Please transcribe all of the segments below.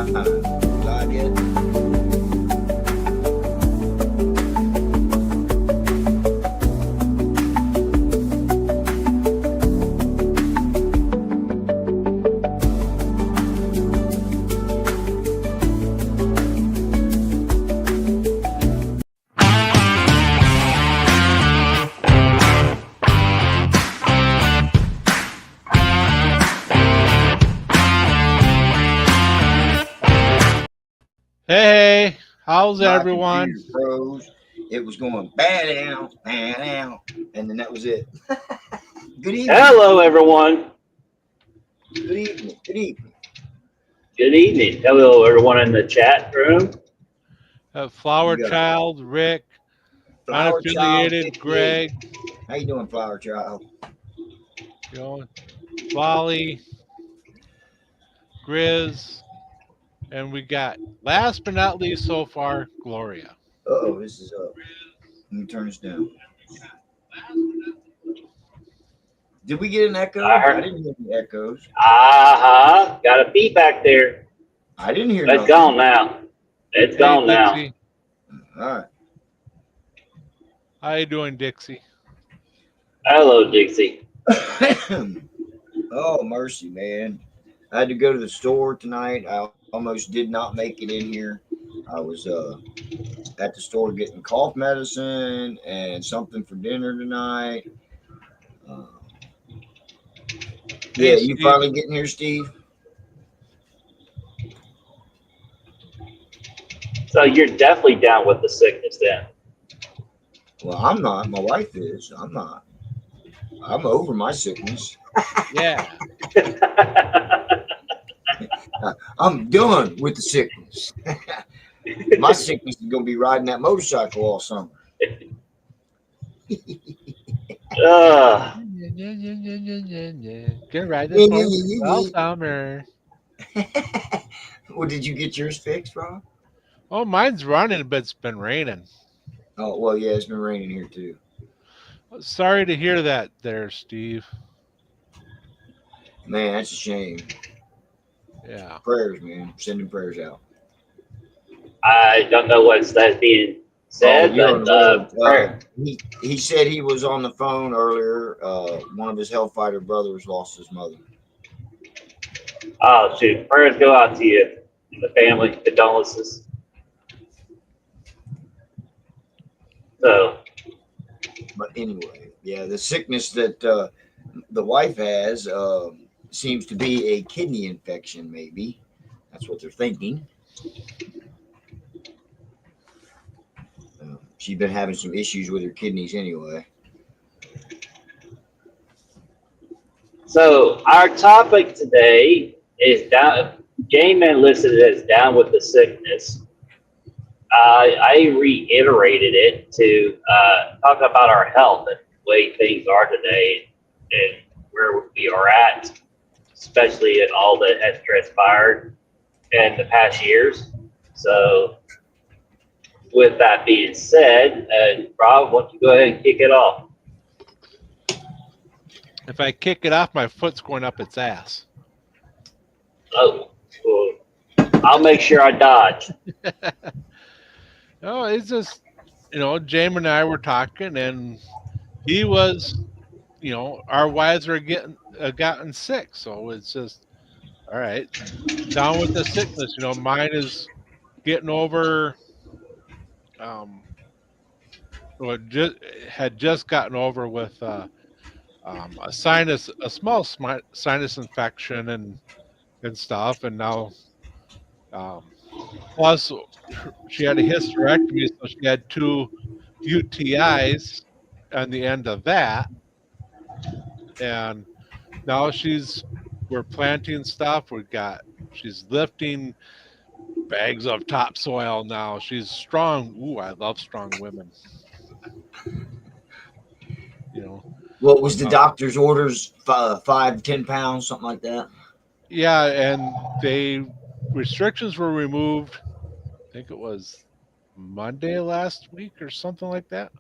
Live yet? Hey, how's My everyone? computer froze. It was going bad out, and then that was it. Good evening. Hello, everyone. Good evening. Good evening. Good evening. Hello, everyone in the chat room. Flower You got Child, Rick, Flower Child unaffiliated 58. Greg, How you doing, Flower Child? you know, Volley, Grizz, and we got last but not least so far, Gloria. Uh-oh, this is up. Let me turn this down. Did we get an I echo? I heard. didn't hear any echoes. Got a beat back there. I didn't hear It's nothing. gone now. It's Hey, gone now. Dixie, All how you doing, Dixie? Hello, Dixie. right. Oh, mercy, man. I had to go to the store tonight. I almost did not make it in here. I was at the store getting cough medicine and something for dinner tonight. Uh, yeah, Hey, you Steve. finally getting here, Steve? So you're definitely down with the sickness then. Well, I'm not. My wife is. I'm not. I'm over my sickness. Yeah. I'm done with the sickness. My sickness is gonna be riding that motorcycle all summer. uh, Get right this Yeah, morning. yeah, Well, yeah, summer. yeah. Well, did you get yours fixed, Rob? Oh, mine's running, but it's been raining. Oh, well, yeah, it's been raining here too. Sorry to hear that there, Steve. Man, that's a shame. Yeah. Prayers, man. Sending prayers out. I don't know what's that being Oh, said, you're on but the road. prayer. He said he was on the phone earlier. One of his Hellfighter brothers lost his mother. Oh, shoot. Prayers go out to you and the family. Condolences. So, But anyway, yeah, the sickness that the wife has seems to be a kidney infection. Maybe that's what they're thinking. She's been having some issues with her kidneys anyway. so our topic today is down. J-Man listed it as down with the sickness. I reiterated it to talk about our health and the way things are today and where we are at, especially in all that has transpired in the past years. So, with that being said, Rob, why don't you go ahead and kick it off? If I kick it off, my foot's going up its ass. Oh, well, I'll make sure I dodge. No, it's just, James and I were talking, and he was, our wives are getting gotten sick, so it's just all right. Down with the sickness, mine is getting over. Um, well, just had just gotten over with a small sinus infection and stuff, and now um, plus she had a hysterectomy, so she had two UTIs on the end of that, and now we're planting stuff. She's lifting bags of topsoil now. She's strong. Ooh, I love strong women. You know, What was the uh, doctor's orders? 5 to 10 pounds, something like that. yeah, and restrictions were removed. I think it was Monday last week or something like that.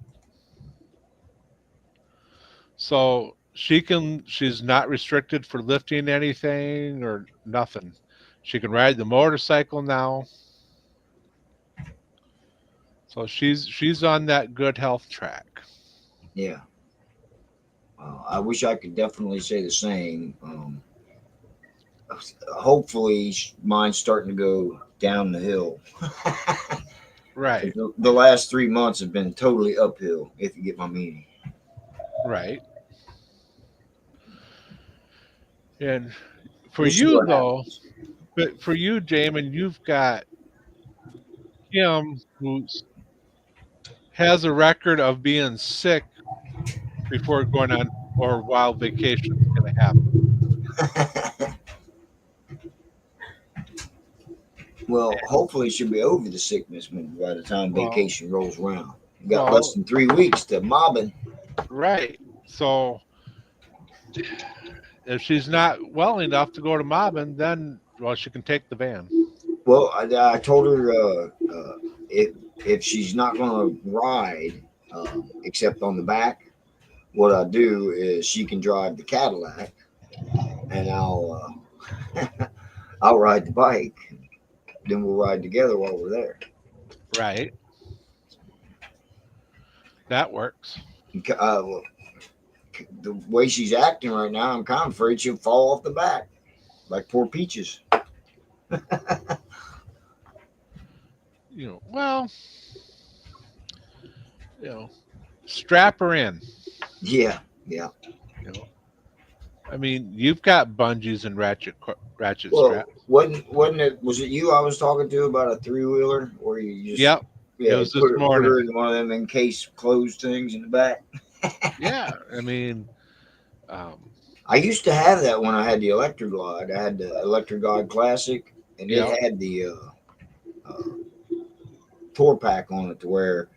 So she's not restricted for lifting anything or nothing. She can ride the motorcycle now. So she's on that good health track. Yeah. I wish I could definitely say the same. Hopefully, mine's starting to go down the hill. Right, The last 3 months have been totally uphill, if you get my meaning. right. And for We'll see you what though, happens. but for you, Jamin, you've got Kim who has a record of being sick before going on or while vacation's going to happen. Well, hopefully, she'll be over the sickness by the time Well, vacation rolls around. You got well, less than 3 weeks to mobbing. right. So if she's not well enough to go to Mobbin, then well, she can take the van. Well, I told her if she's not going to ride, except on the back, what I do is she can drive the Cadillac, and I'll ride the bike. Then we'll ride together while we're there. Right. That works. Well, the way she's acting right now, I'm kind of afraid she'll fall off the back, like poor Peaches. Well, strap her in. Yeah. You know, I mean, you've got bungees and ratchet Well, straps. wasn't it? Was it you I was talking to about a 3-wheeler where you just Yep. yeah It was this put her morning. in one of them in case closed things in the back? Yeah. I mean, I used to have that when I had the Electroglide. I had the Electroglide Classic, and Yeah. it had the tour pack on it to where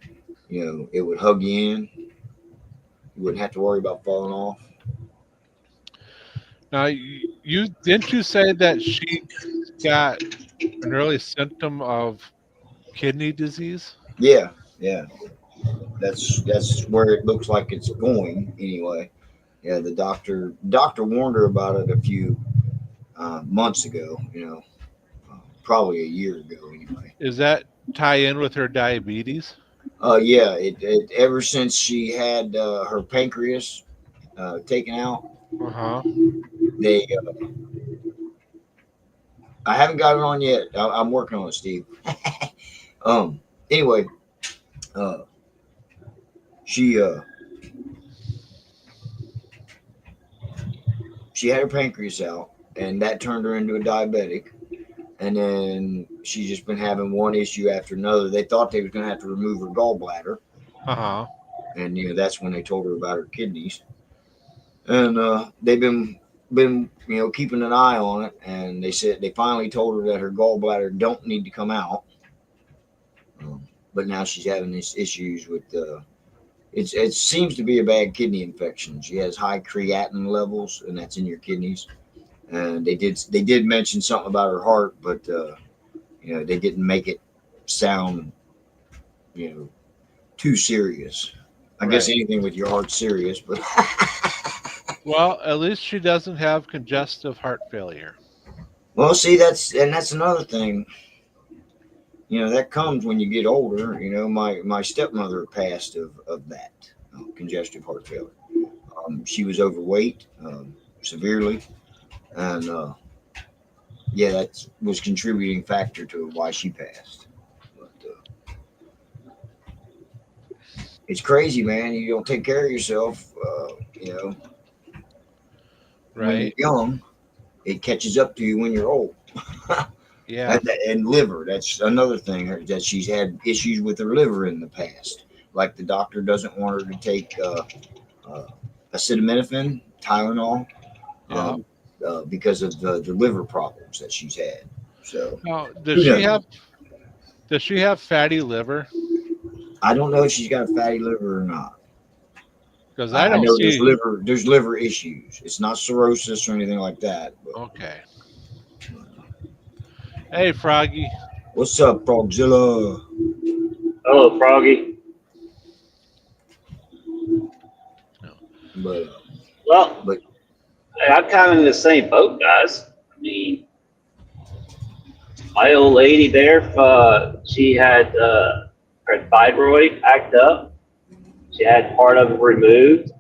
it would hug you in. You wouldn't have to worry about falling off. now you didn't you say that she got an early symptom of kidney disease? Yeah. That's where it looks like it's going anyway. Yeah, the doctor warned her about it a few months ago. Probably a year ago anyway. Is that tie in with her diabetes? Yeah, it ever since she had her pancreas taken out, Uh-huh. they I haven't got it on yet. I'm working on it, Steve. Anyway, she had her pancreas out, and that turned her into a diabetic. And then she's just been having one issue after another. They thought they was going to have to remove her gallbladder, Uh-huh. and that's when they told her about her kidneys. And they've been keeping an eye on it, and they finally told her that her gallbladder don't need to come out. But now she's having these issues with it seems to be a bad kidney infection. She has high creatinine levels, and that's in your kidneys. And they did mention something about her heart, but they didn't make it sound too serious. I guess Right. anything with your heart's serious, but Well, at least she doesn't have congestive heart failure. well, see, that's another thing. That comes when you get older. My stepmother passed of that congestive heart failure. She was overweight severely, and that was contributing factor to why she passed. But it's crazy, man. You don't take care of yourself. When you're Right. young, it catches up to you when you're old. Yeah. And liver, that's another thing that she's had issues with her liver in the past. Like the doctor doesn't want her to take acetaminophen, Tylenol, Yeah. because of the liver problems that she's had. So Now, who does knows? she have fatty liver? I don't know if she's got a fatty liver or not. Because I I don't know see. there's liver issues. It's not cirrhosis or anything like that. But Okay. Hey, Froggy. what's up, Frogzilla? Hello, Froggy. But Well, I'm kind of in the same boat, guys. I mean, My old lady there, she had her thyroid act up. She had part of it removed,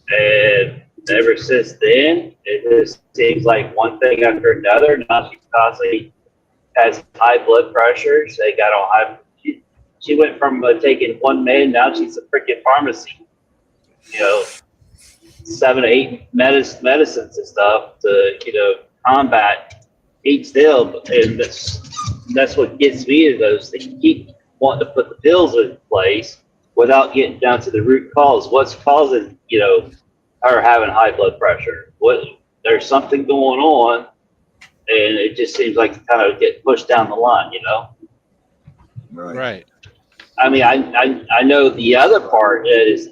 and ever since then, it just seems like one thing after another. Now she constantly has high blood pressure. They got on high. She went from taking one med, now she's a freaking pharmacy. You know, 7 to 8 medicines and stuff to combat each deal. And that's what gets me is those. They keep wanting to put the pills in place without getting down to the root cause. What's causing her having high blood pressure? There's something going on, and it just seems like it kind of get pushed down the line. Right. I mean, I know the other part is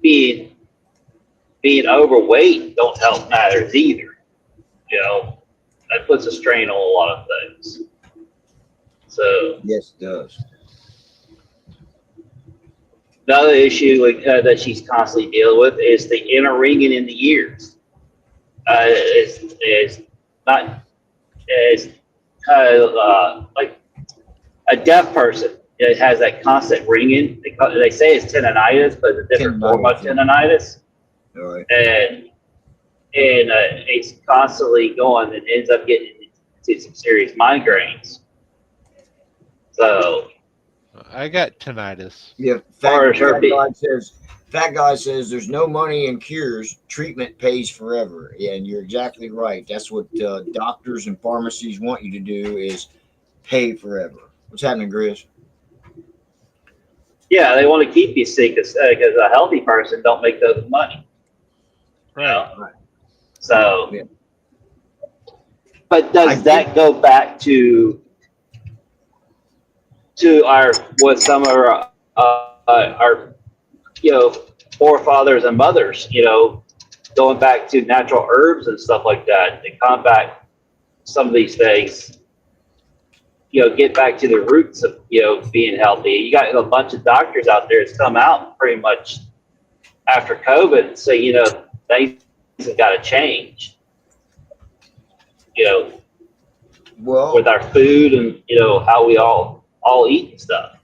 being overweight don't help matters either. That puts a strain on a lot of things. So Yes, it does. the other issue that she's constantly dealing with is the inner ringing in the ears. Is not is like a deaf person. It has that constant ringing. They say it's tinnitus, but it's a different form of tinnitus. All right. And it's constantly going and ends up getting into some serious migraines. So I got tinnitus. Yeah, fat guy says there's no money in cures. Treatment pays forever. Yeah, and you're exactly right. That's what doctors and pharmacies want you to do is pay forever. What's happening, Grizz? yeah, they want to keep you sick because a healthy person don't make those money. Right. So, Yeah. but does that go back to some of our forefathers and mothers, going back to natural herbs and stuff like that to combat some of these things, get back to the roots of, being healthy. You got a bunch of doctors out there that's come out pretty much after COVID and say, things have got to change, Well, with our food and, how we all eat and stuff.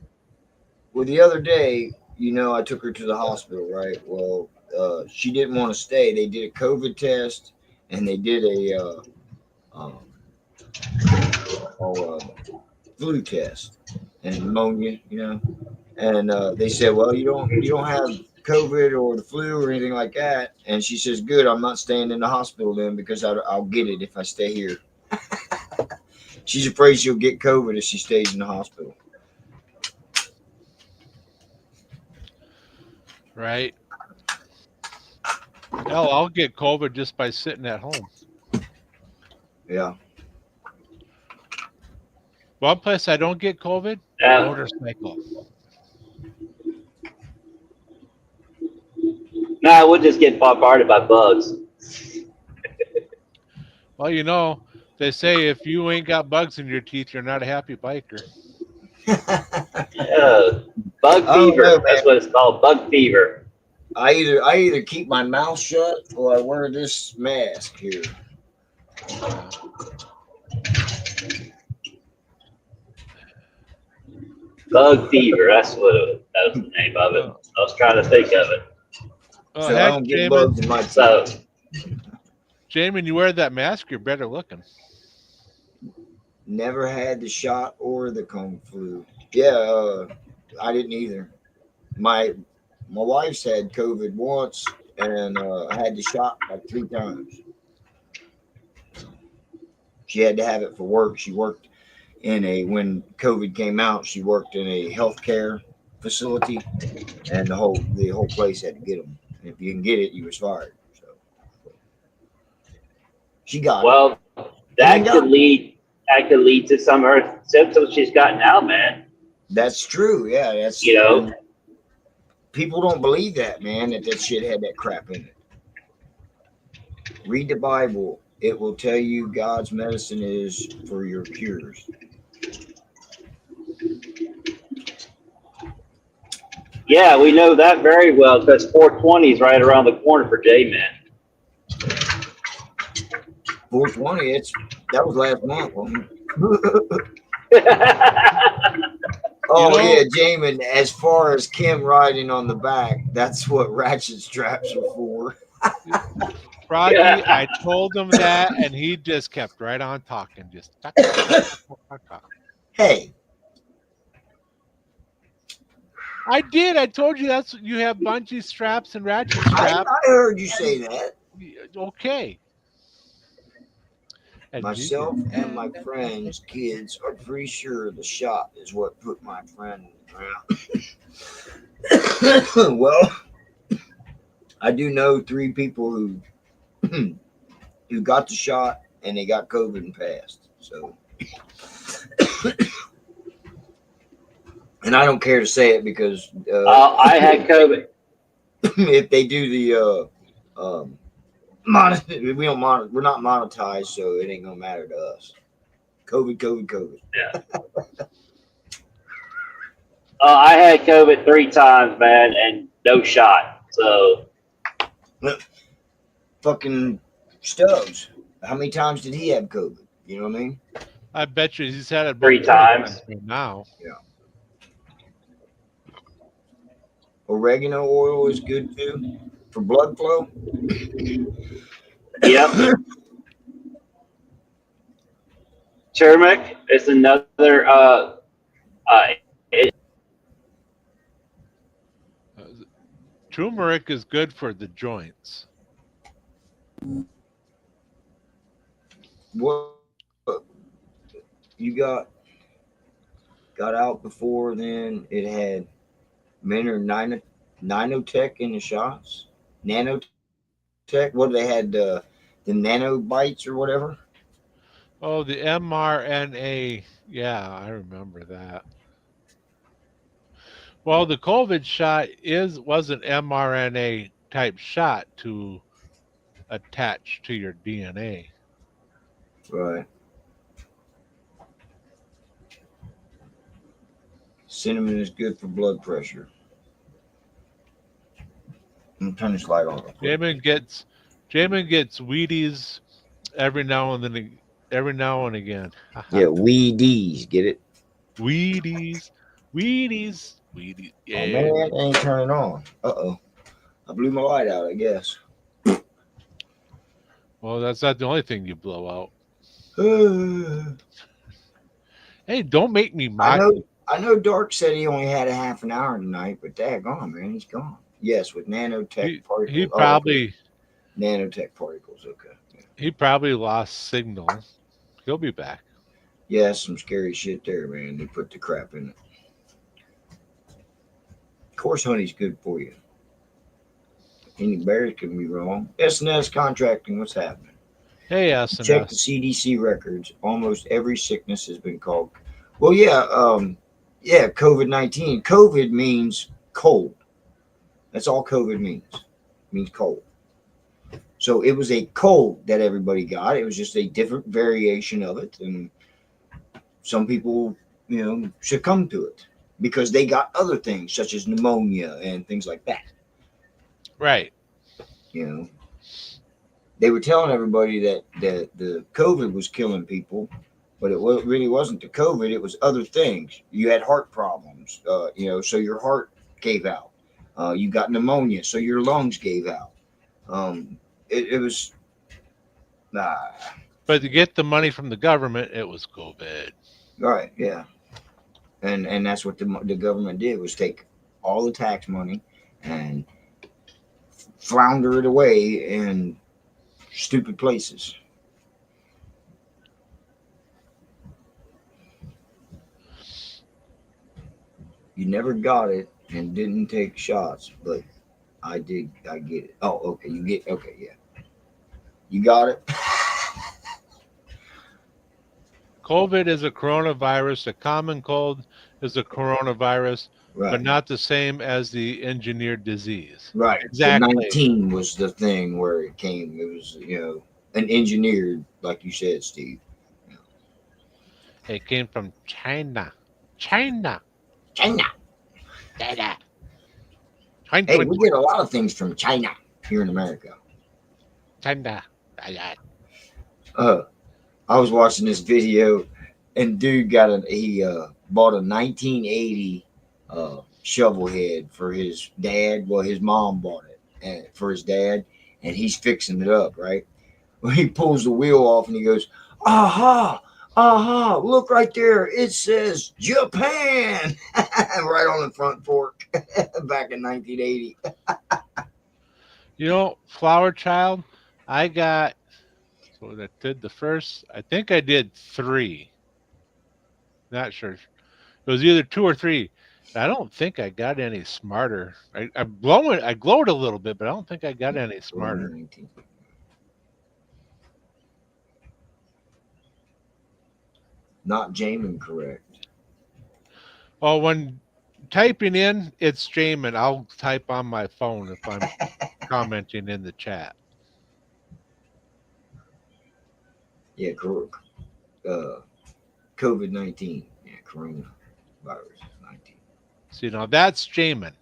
well, the other day, I took her to the hospital, right? Well, she didn't want to stay. They did a COVID test and they did a flu test and pneumonia, and they said, well, you don't have COVID or the flu or anything like that. And she says, good, I'm not staying in the hospital then because I'll get it if I stay here. She's afraid she'll get COVID if she stays in the hospital. Right. Hell, I'll get COVID just by sitting at home. Yeah. One place I don't get COVID, Yeah. motorcycle. Nah, we'll just get bombarded by bugs. Well, they say if you ain't got bugs in your teeth, you're not a happy biker. Bug Oh, fever. no, That's what it's called. Bug fever. I either keep my mouth shut or I wear this mask here. Bug fever. That was the name of it. I was trying to think of it. Oh, So I heck, don't get bugs in my teeth. So, Jamin, you wear that mask, you're better looking. Never had the shot or the Kung flu. Yeah, I didn't either. My wife's had COVID once, and I had the shot like 3 times. She had to have it for work. She worked when COVID came out, she worked in a healthcare facility, and the whole place had to get them. And if you didn't get it, you was fired. So she got it. well, that could lead to some of her symptoms she's got now, man. That's true. Yeah, that's people don't believe that, man. That shit had that crap in it. Read the Bible; it will tell you God's medicine is for your cures. Yeah, we know that very well because 420 is right around the corner for J-Man. 420. That was last month. Wasn't it? Oh know- yeah, Jamin. As far as Kim riding on the back, that's what ratchet straps are for. Froggy, I told him that, and he just kept right on talking. Just talk, talk, talk. Hey, I did. I told you that's you have bungee straps and ratchet I straps. heard you say that. Okay. And Myself and my friends' kids are pretty sure the shot is what put my friend around. Well, I do know 3 people who who got the shot and they got COVID and passed. So, and I don't care to say it because I had COVID. if they do the we don't we're not monetized, so it ain't gonna matter to us. COVID. Yeah. I had COVID 3 times, man, and no shot. So Fucking Stubbs. How many times did he have COVID? You know what I mean? I bet you he's had it 3 both times. now. Oregano oil is good too for blood flow. Yep. Turmeric is another. Turmeric is good for the joints. What you got out before then? It had nanotech in the shots. Nanotech. What they had the nanobites or whatever. Oh, the mRNA. Yeah, I remember that. Well, the COVID shot was an mRNA type shot to attach to your DNA. Right. Cinnamon is good for blood pressure. I'm turn this light on. Jamin gets Wheaties every now and then, every now and again. Yeah, Wheaties, get it? Wheaties. Yeah. Oh man, it ain't turning on. Uh-oh. I blew my light out, I guess. Well, that's not the only thing you blow out. I Hey, don't make me mock you. know Dark said he only had a half an hour tonight, but daggone, man, he's gone. Yes, with nanotech particles. He probably nanotech particles, okay. Yeah. he probably lost signal. He'll be back. Yeah, some scary shit there, man. They put the crap in it. Of course, honey's good for you. Any berries can be wrong. S&S contracting, what's happening? Hey, Check the S&S. CDC records. Almost every sickness has been called. Well, yeah, COVID-19. COVID means cold. That's all COVID means. It means cold. So it was a cold that everybody got. It was just a different variation of it, and some people, succumb to it because they got other things such as pneumonia and things like that. Right. They were telling everybody that the COVID was killing people, but it really wasn't the COVID. It was other things. You had heart problems, so your heart gave out. You got pneumonia, so your lungs gave out. It was, But to get the money from the government, it was COVID. right, yeah, and that's what the government did, was take all the tax money and flounder it away in stupid places. You never got it and didn't take shots, but I did. I get it. Oh, okay. Okay, yeah. You got it. COVID is a coronavirus. A common cold is a coronavirus, Right. but not the same as the engineered disease. Right. Exactly. The 19 was the thing where it came. It was, an engineered, like you said, Steve. It came from China. China. China. China. Hey, we get a lot of things from China here in America. China. I was watching this video, and dude bought a 1980 shovel head for his dad. Well, his mom bought it and for his dad, and he's fixing it up. Right when he pulls the wheel off, and he goes, "Aha! Aha! Look right there! It says Japan right on the front fork back in 1980." You know, Flower Child, I got, so that did the first, I think I did 3. Not sure. It was either 2 or 3. I don't think I got any smarter. I glowed a little bit, but I don't think I got any smarter. Not Jamin correct. Oh, when typing in, it's Jamin. I'll type on my phone if I'm commenting in the chat. Yeah, correct. COVID-19. Yeah, coronavirus 19. See, now that's Jamin.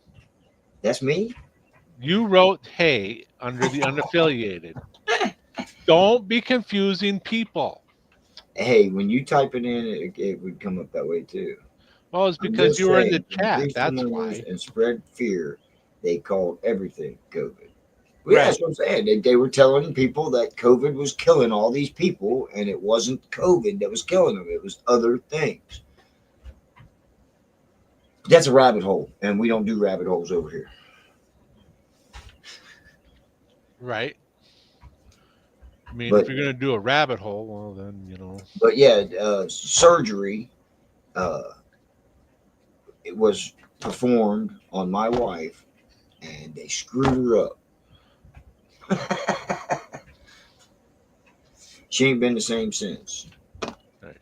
That's me? You wrote hey under the unaffiliated. Don't be confusing people. Hey, when you type it in, it would come up that way too. Well, it's I'm because just you were in the saying, to chat. increase the That's numbers why. and spread fear, they called everything COVID. Well, Right. that's what I'm saying. They were telling people that COVID was killing all these people, and it wasn't COVID that was killing them. It was other things. That's a rabbit hole, and we don't do rabbit holes over here. Right. I mean, But if you're going to do a rabbit hole, well, then, you know. But yeah, surgery. It was performed on my wife, and they screwed her up. She ain't been the same since. Right.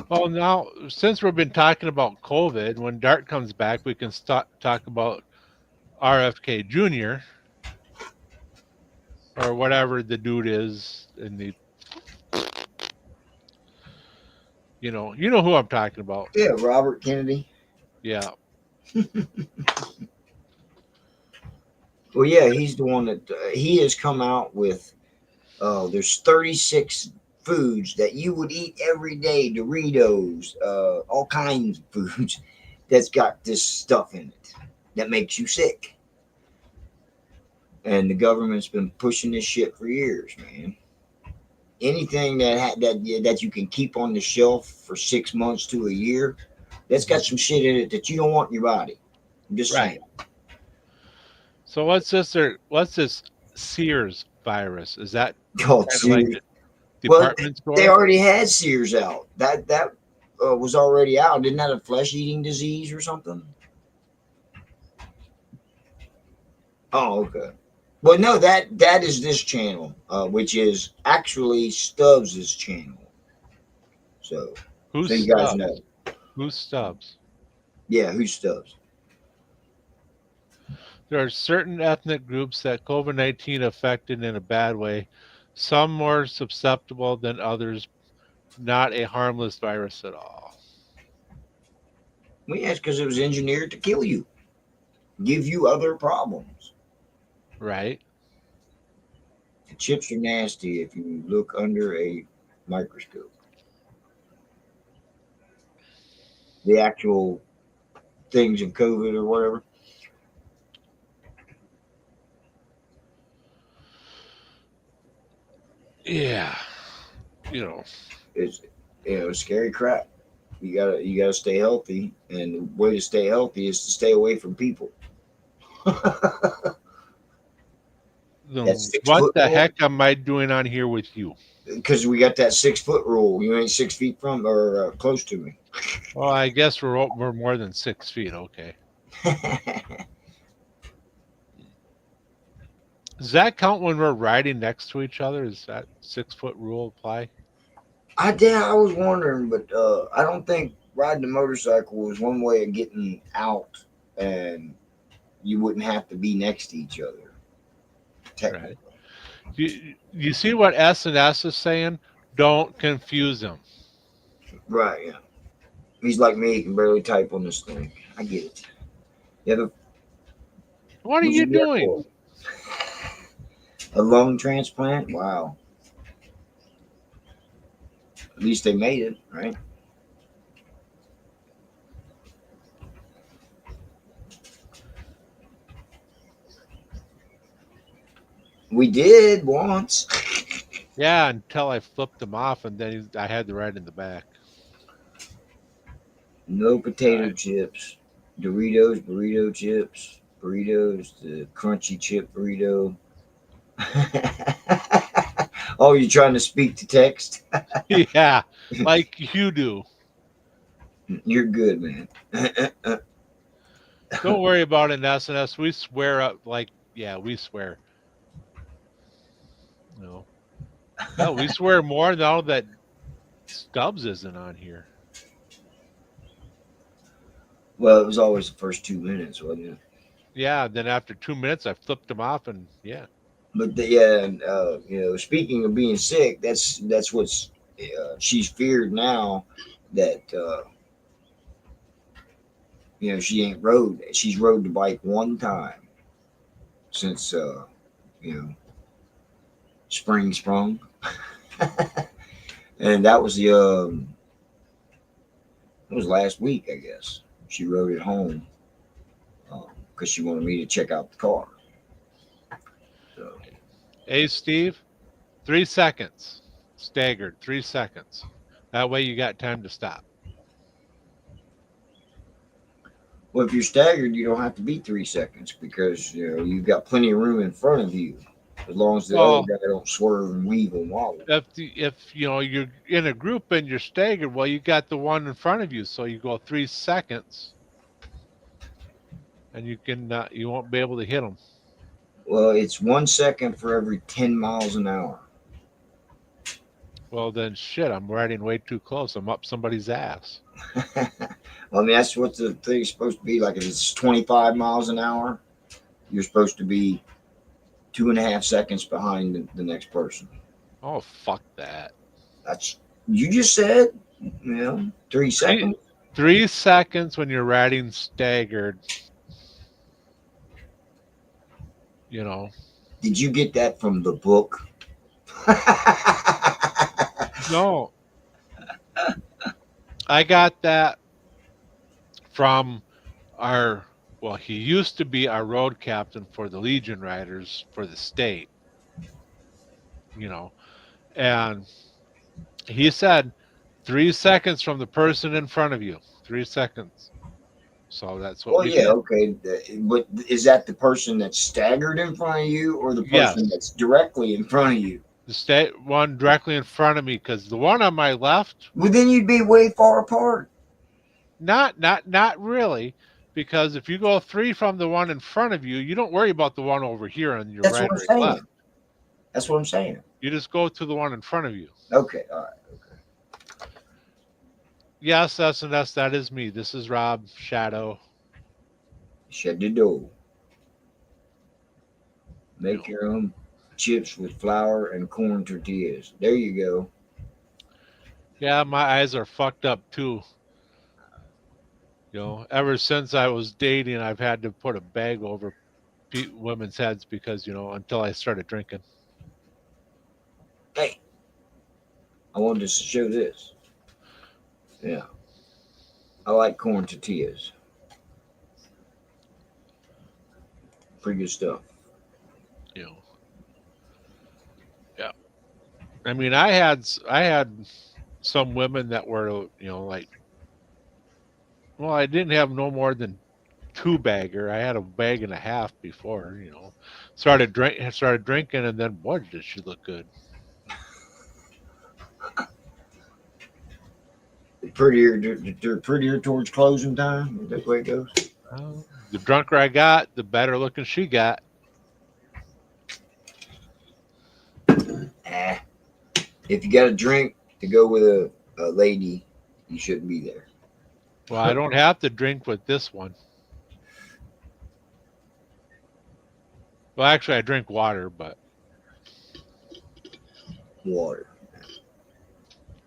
Well, now, since we've been talking about COVID, when Dart comes back, we can talk about RFK Jr. or whatever the dude is in the, you know who I'm talking about. Yeah, Robert Kennedy. Yeah. Well, yeah, he's the one that he has come out with. There's 36 foods that you would eat every day, Doritos, all kinds of foods that's got this stuff in it that makes you sick. And the government's been pushing this shit for years, man. Anything that you can keep on the shelf for 6 months to a year, that's got some shit in it that you don't want in your body. I'm just Right. saying. So what's this Sears virus? Is that Oh, kind of like Sears. a Well, department store? they already had Sears out. That was already out. Didn't that a flesh-eating disease or something? Oh, okay. Well, no, that is this channel, which is actually Stubbs's channel. So Who's you guys Stubbs? know. Who's Stubbs? Yeah, who's Stubbs? There are certain ethnic groups that COVID-19 affected in a bad way, some more susceptible than others, not a harmless virus at all. Well, yeah, it's because it was engineered to kill you, give you other problems. Right? The chips are nasty if you look under a microscope. The actual things of COVID or whatever. Yeah. It's scary crap. You gotta stay healthy, and the way to stay healthy is to stay away from people. What the heck am I doing on here with you? Because we got that 6 foot rule. You ain't 6 feet from or close to me. Well, I guess we're more than 6 feet. Okay. Does that count when we're riding next to each other? Does that 6 foot rule apply? I was wondering, but I don't think riding a motorcycle was one way of getting out, and you wouldn't have to be next to each other. Technically. Right. You see what S&S is saying? Don't confuse them. Right, yeah. He's like me, he can barely type on this thing. I get it. Yeah, what are you doing? A lung transplant? Wow. At least they made it, right? We did once. Yeah, until I flipped him off, and then I had the ride in the back. No potato Right. chips, Doritos, burrito chips, burritos, the crunchy chip burrito. Oh, you're trying to speak to text? Yeah, like you do. You're good, man. Don't worry about it in SNS. We swear up like yeah, we swear. No. Hell, we swear more now that Stubbs isn't on here. Well, it was always the first 2 minutes, wasn't it? Yeah, then after 2 minutes I flipped him off and yeah. But yeah, and, speaking of being sick, that's what's she's feared now that she ain't rode. She's rode the bike one time since you know spring sprung, and that was the it was last week, I guess. She rode it home because she wanted me to check out the car. So Hey Steve, 3 seconds. Staggered 3 seconds. That way you got time to stop. well, if you're staggered, you don't have to be 3 seconds because you've got plenty of room in front of you, as long as the other Well, guy don't swerve and weave and wobble. if you're in a group and you're staggered, well you got the one in front of you, so you go 3 seconds and you won't be able to hit them. Well, it's 1 second for every 10 miles an hour. Well then shit, I'm riding way too close. I'm up somebody's ass. Well, I mean, that's what the thing's supposed to be. Like, if it's 25 miles an hour, you're supposed to be 2.5 seconds behind the next person. Oh fuck that. That's you just said. 3 Three, seconds. 3 seconds when you're riding staggered. Did you get that from the book? No, I got that from he used to be our road captain for the Legion Riders for the state, and he said 3 seconds from the person in front of you. 3 seconds. So that's what Well, we yeah, did. okay. But is that the person that's staggered in front of you, or the person Yes. that's directly in front of you? The state one directly in front of me, because the one on my left, Well, then you'd be way far apart. not really, because if you go 3 from the one in front of you, you don't worry about the one over here on your That's right what I'm or saying. left. That's what I'm saying. You just go to the one in front of you. Okay, all right. Yes, S&S, that is me. This is Rob Shadow. Shut the door. Make your own chips with flour and corn tortillas. There you go. Yeah, my eyes are fucked up too. Ever since I was dating, I've had to put a bag over women's heads because, until I started drinking. Hey, I wanted to show this. Yeah. I like corn tortillas. Pretty good stuff. Yeah. I mean, I had some women that were, like, well, I didn't have no more than 2 bagger. I had a bag and a half before, started drinking, and then boy, did she look good. They're prettier towards closing time. Is that the way it goes? The drunker I got, the better looking she got. If you got a drink to go with a lady, you shouldn't be there. Well, I don't have to drink with this one. Well, actually, I drink water, but Water.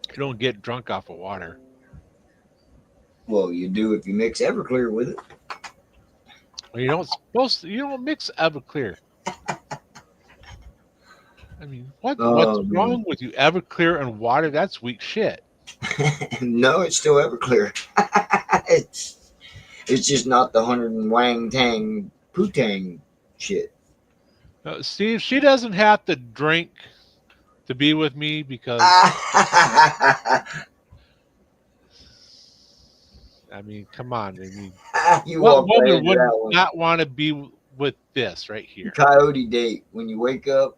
you don't get drunk off of water. Well, you do if you mix Everclear with it. Well, you don't mix Everclear. I mean, what's Oh wrong with you? Everclear and water? That's weak shit. no, it's still Everclear. it's just not the 100 and Wang Tang Putang shit. Steve, she doesn't have to drink to be with me because, I mean, come on. I mean, You what walked right woman into would that one. not want to be with this right here? Coyote date. When you wake up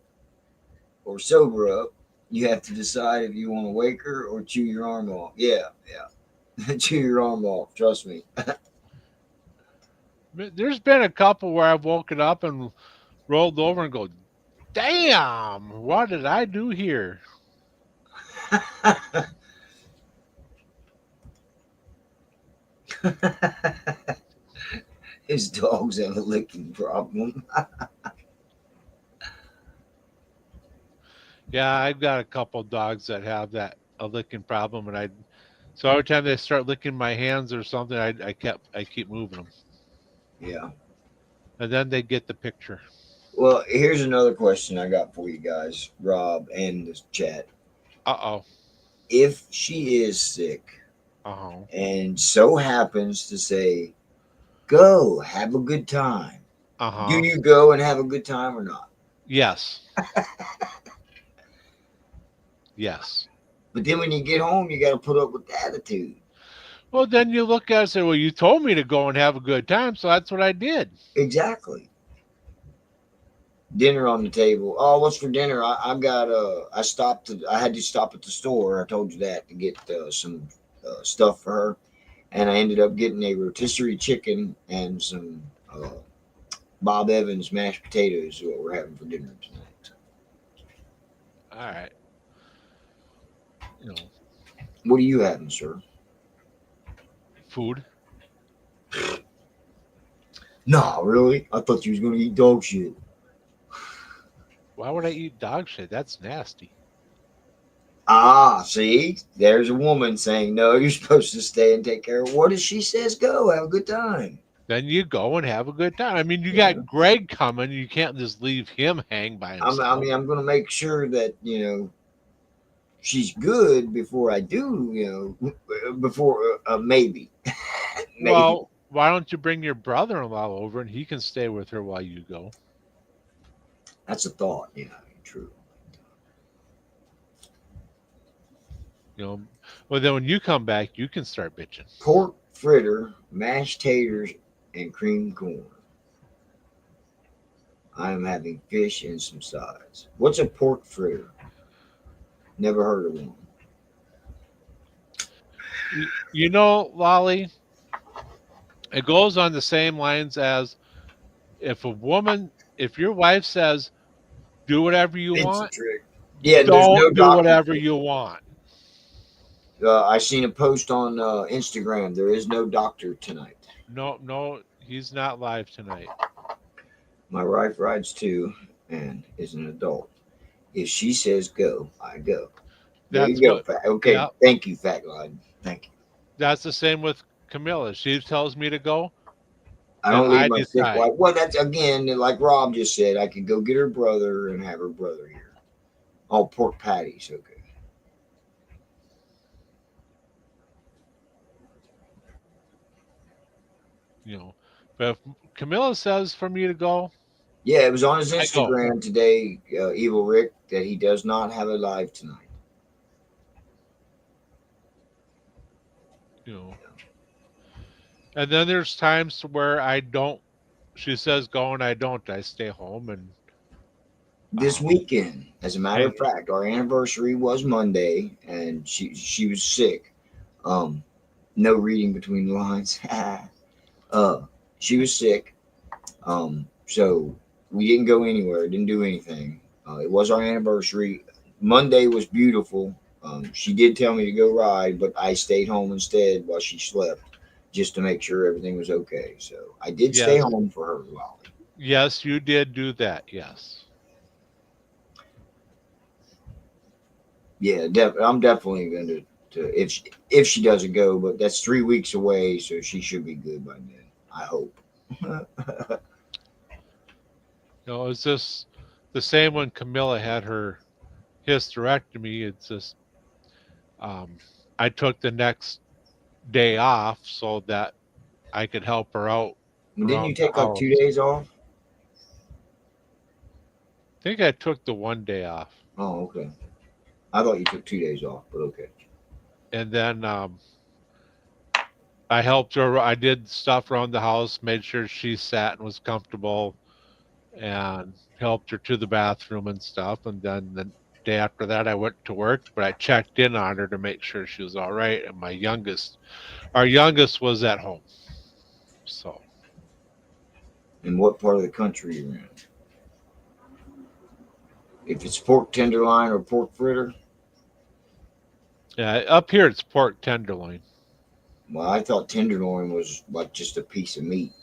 or sober up, you have to decide if you want to wake her or chew your arm off. Yeah. Chew your arm off. Trust me. There's been a couple where I've woken up and rolled over and go, damn, what did I do here? His dogs have a licking problem. Yeah, I've got a couple dogs that have a licking problem, and so every time they start licking my hands or something, I keep moving them, Yeah. and then they get the picture. Well, here's another question I got for you guys, Rob and the chat. Uh If she is sick oh. and so happens to say, go have a good time, Uh huh. do you go and have a good time or not? Yes. Yes. But then when you get home, you got to put up with the attitude. Well, then you look at it and say, well, you told me to go and have a good time, so that's what I did. Exactly. Dinner on the table. Oh, what's for dinner? I had to stop at the store. I told you that to get some stuff for her. And I ended up getting a rotisserie chicken and some Bob Evans mashed potatoes is what we're having for dinner tonight. All right. You know, What are you having, sir? food. Nah, really? I thought you was going to eat dog shit. Why would I eat dog shit? That's nasty. Ah, see? There's a woman saying, no, you're supposed to stay and take care of what if she says go, have a good time. Then you go and have a good time. I mean, you Yeah. got Greg coming. You can't just leave him hang by himself. I'm going to make sure that, she's good before I do, before maybe. Maybe. Well, why don't you bring your brother-in-law over and he can stay with her while you go? That's a thought. Yeah, true. Well, then when you come back, you can start bitching. Pork fritter, mashed taters, and creamed corn. I am having fish and some sides. What's a pork fritter? Never heard of one. Lolly, it goes on the same lines as if your wife says, do whatever you It's want, a trick. Yeah, there's don't no do doctor. whatever you want. I seen a post on Instagram. There is no doctor tonight. No, he's not live tonight. My wife rides too and is an adult. If she says go, I go. There you go. Okay, yeah. Thank you, Fat Glide. Thank you. That's the same with Camilla. She tells me to go. I don't leave my sick decide. wife. Well, that's again, like Rob just said, I could go get her brother and have her brother here. Oh, pork patties. Okay. But if Camilla says for me to go, yeah, it was on his I go. Instagram today, Evil Rick, that he does not have a live tonight. And then there's times where I don't. She says go and I don't. I stay home and. This weekend, as a matter of fact, our anniversary was Monday, and she was sick. No reading between the lines. She was sick. So we didn't go anywhere. Didn't do anything. It was our anniversary. Monday was beautiful. She did tell me to go ride, but I stayed home instead while she slept, just to make sure everything was okay. So I did stay home for her, Lolly. Yes, you did do that. Yes. Yeah, I'm definitely going to if she doesn't go, but that's 3 weeks away, so she should be good by then. I hope. It's just the same when Camilla had her hysterectomy. It's just I took the next day off so that I could help her out Didn't you around the take like house. 2 days off? I think I took the one day off, Oh, okay. I thought you took 2 days off, but okay. and then I helped her. I did stuff around the house, made sure she sat and was comfortable, and helped her to the bathroom and stuff. And then the day after that, I went to work, but I checked in on her to make sure she was all right. And our youngest, was at home. So In what part of the country you're in? If it's pork tenderloin or pork fritter, yeah, up here it's pork tenderloin. well, I thought tenderloin was like just a piece of meat,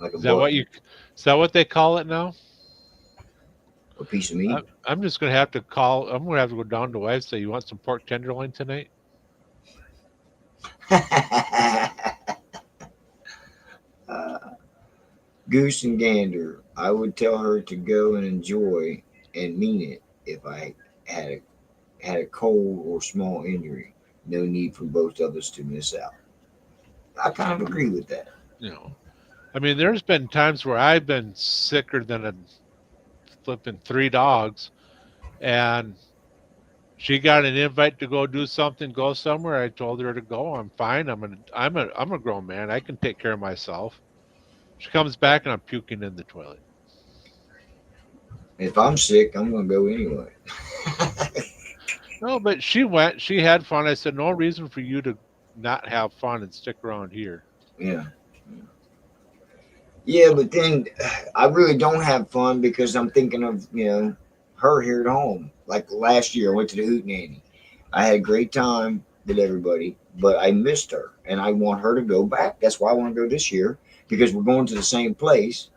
like a Is that what butt, you? Is that what they call it now? a piece of meat. I'm just gonna have to call. I'm gonna have to go down to wife and say, "You want some pork tenderloin tonight?" uh, Goose and gander. I would tell her to go and enjoy and mean it if I had a cold or small injury. No need for both of us to miss out. I kind of agree with that. You know, I mean, there's been times where I've been sicker than a flipping three dogs, and she got an invite to go do something, go somewhere. I told her to go. I'm fine. I'm a grown man. I can take care of myself. She comes back and I'm puking in the toilet. If I'm sick, I'm going to go anyway. No, but she went. She had fun. I said, no reason for you to not have fun and stick around here. Yeah. Yeah, but then I really don't have fun because I'm thinking of, her here at home. Like last year, I went to the Hootenanny. I had a great time with everybody, but I missed her and I want her to go back. That's why I want to go this year because we're going to the same place.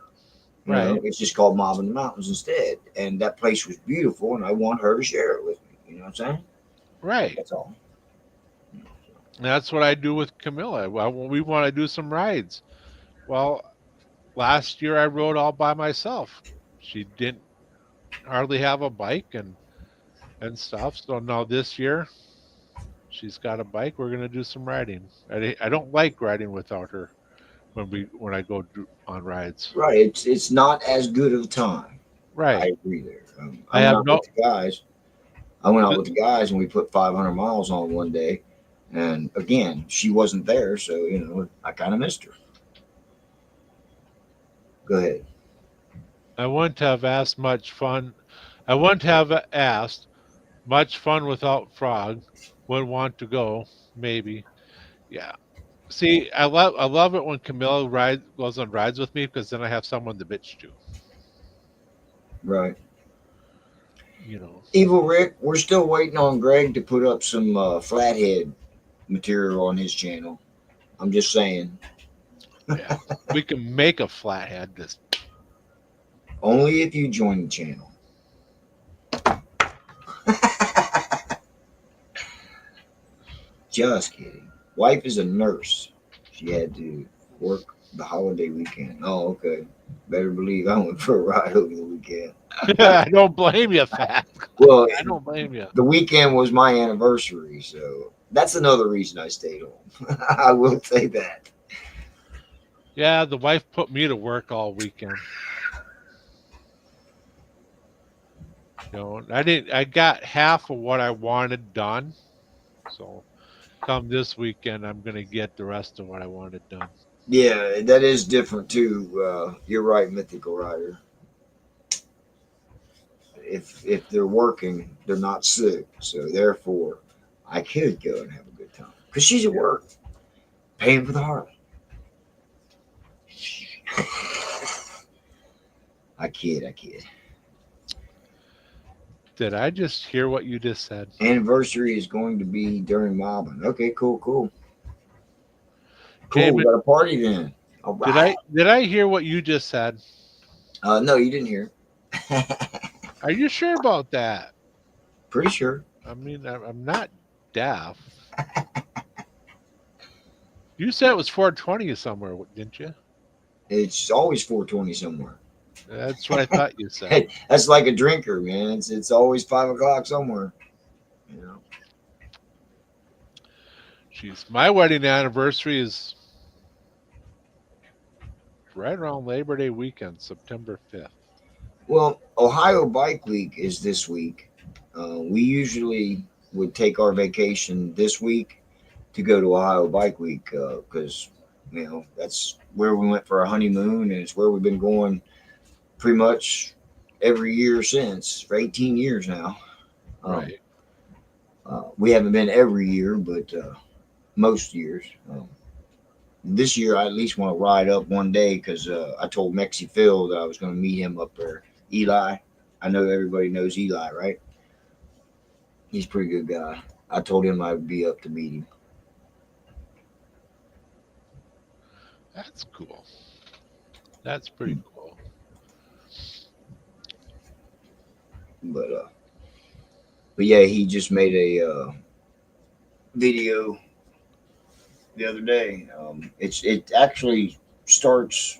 Right. It's just called Mob in the Mountains instead. And that place was beautiful and I want her to share it with me. You know what I'm saying? Right. That's all. That's what I do with Camilla. Well, we want to do some rides. Well, last year I rode all by myself. She didn't hardly have a bike and stuff. So now this year she's got a bike. We're gonna do some riding. I don't like riding without her when I go on rides. Right. It's not as good of a time. I Right. agree there. I I went have out no. with the guys. And we put 500 miles on one day. And again, she wasn't there, so I kind of missed her. Go ahead. I wouldn't have asked much fun. I wouldn't have asked much fun without Frog. Would want to go maybe. Yeah. See, I love it when Camilla goes on rides with me because then I have someone to bitch to. Right. You know. Evil Rick, we're still waiting on Greg to put up some flathead material on his channel. I'm just saying. Yeah. We can make a flathead. This. Only if you join the channel. Just kidding. Wife is a nurse. She had to work the holiday weekend. Oh, okay. Better believe I went for a ride over the weekend. I don't blame you, Fat. Well, I don't blame you. the weekend was my anniversary, so that's another reason I stayed home. I will say that. Yeah, the wife put me to work all weekend. I got half of what I wanted done. So come this weekend, I'm going to get the rest of what I wanted done. Yeah, that is different too. You're right, Mythical Rider. If they're working, they're not sick, so therefore, I could go and have a good time because she's at work, paying for the Harley. I kid. Did I just hear what you just said? Anniversary is going to be during mobbing. Okay, cool. Cool. Damon, We got a party then. All right. did I hear what you just said? No, you didn't hear. Are you sure about that? Pretty sure. I mean, I'm not deaf. You said it was 420 somewhere, didn't you? It's always 420 somewhere. That's what I thought you said. That's like a drinker, man. It's always 5 o'clock somewhere. You know. Jeez, my wedding anniversary is right around Labor Day weekend, September 5th. Well, Ohio Bike Week is this week. We usually would take our vacation this week to go to Ohio Bike Week because that's where we went for our honeymoon, and it's where we've been going pretty much every year since for 18 years now. Right. We haven't been every year, but most years. This year, I at least want to ride up one day because I told Mexi Phil that I was going to meet him up there. Eli, I know everybody knows Eli, right? He's a pretty good guy. I told him I would be up to meet him. That's cool. That's pretty cool. But yeah, he just made a video the other day. It actually starts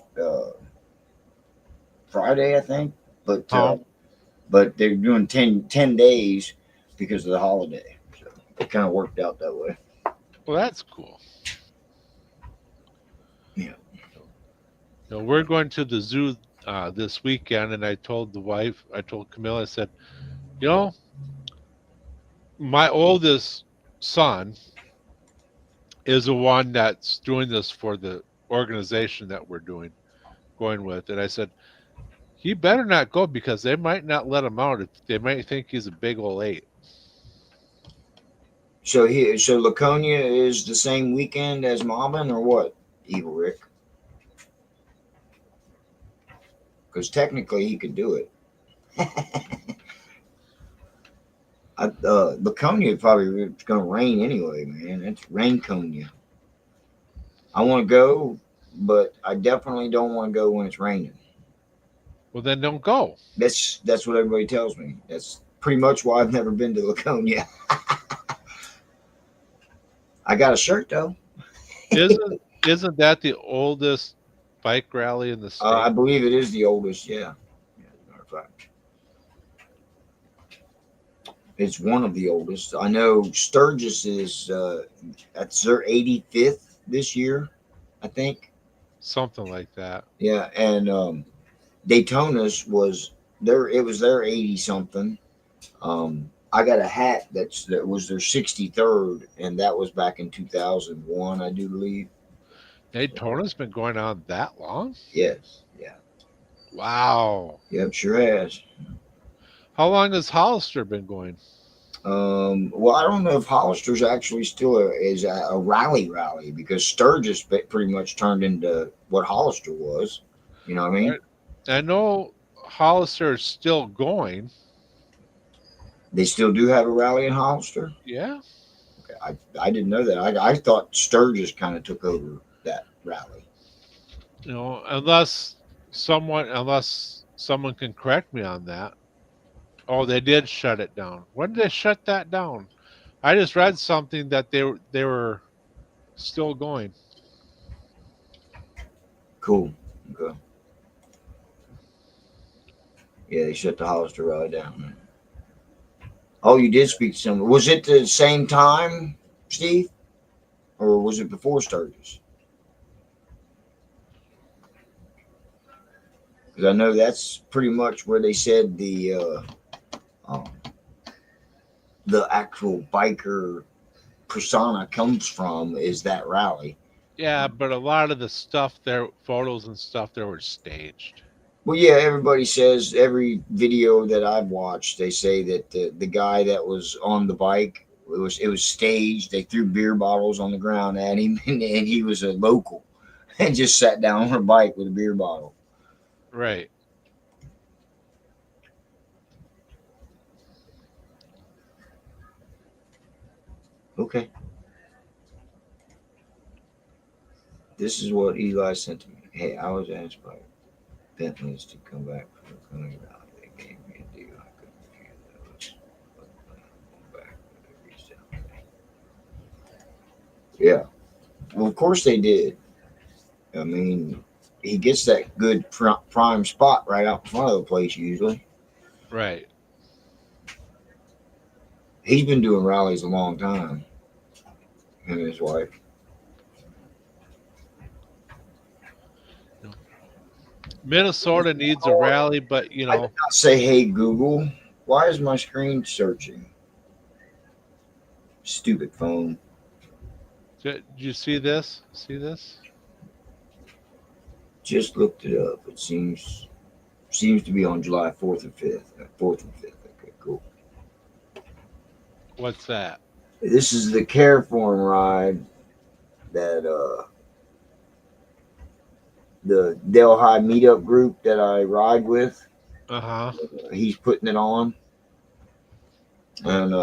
Friday, I think, but they're doing 10 days because of the holiday. So it kind of worked out that way. Well, that's cool. Yeah. We're going to the zoo this weekend, and I told Camilla, I said, my oldest son is the one that's doing this for the organization that we're going with. And I said, he better not go because they might not let him out. They might think he's a big old 8. So Laconia is the same weekend as Marvin, or what, Evil Rick? Because technically he could do it. Laconia probably it's going to rain anyway, man. It's Rainconia. I want to go, but I definitely don't want to go when it's raining. Well, then don't go. That's what everybody tells me. That's pretty much why I've never been to Laconia. I got a shirt though. Isn't that the oldest bike rally in the state? I believe it is the oldest. Yeah. As a matter of fact, it's one of the oldest. I know Sturgis is that's their 85th this year, I think. Something like that. Yeah, and Daytona's was their 80 something. I got a hat that was their 63rd, and that was back in 2001, I do believe. Daytona's been going on that long? Yes. Yeah. Wow. Yep, sure has. How long has Hollister been going? Well, I don't know if Hollister's actually still is a rally because Sturgis pretty much turned into what Hollister was. You know what I mean? Right. I know Hollister is still going. They still do have a rally in Hollister? Yeah. Okay, I didn't know that. I thought Sturgis kind of took over that rally. Unless someone can correct me on that. Oh, they did shut it down. When did they shut that down? I just read something that they were still going. Cool. Okay. Yeah, they shut the Hollister rally down. Oh, you did speak to someone. Was it the same time, Steve? Or was it before Sturgis? Because I know that's pretty much where they said the actual biker persona comes from is that rally. Yeah, but a lot of the stuff there, photos and stuff there were staged. Well, yeah, everybody says every video that I've watched, they say that the guy that was on the bike, it was staged. They threw beer bottles on the ground at him, and he was a local, and just sat down on a bike with a beer bottle. Right. Okay. This is what Eli sent to me. Hey, I was asked by Bentleys to come back from the Coney Valley. They gave me a deal. I couldn't refuse it. Back when they reached out to me. Yeah. Well, of course they did. I mean, he gets that good prime spot right out in front of the place usually. Right. He's been doing rallies a long time. Him and his wife. Minnesota needs a rally, but you I know, did not say, hey, Google, why is my screen searching? Stupid phone. did you see this? See this? Just looked it up. It seems to be on July 4th and 5th. 4th and 5th. Okay, cool. What's that? This is the Careform ride that the Delhi meetup group that I ride with. Uh-huh. He's putting it on. And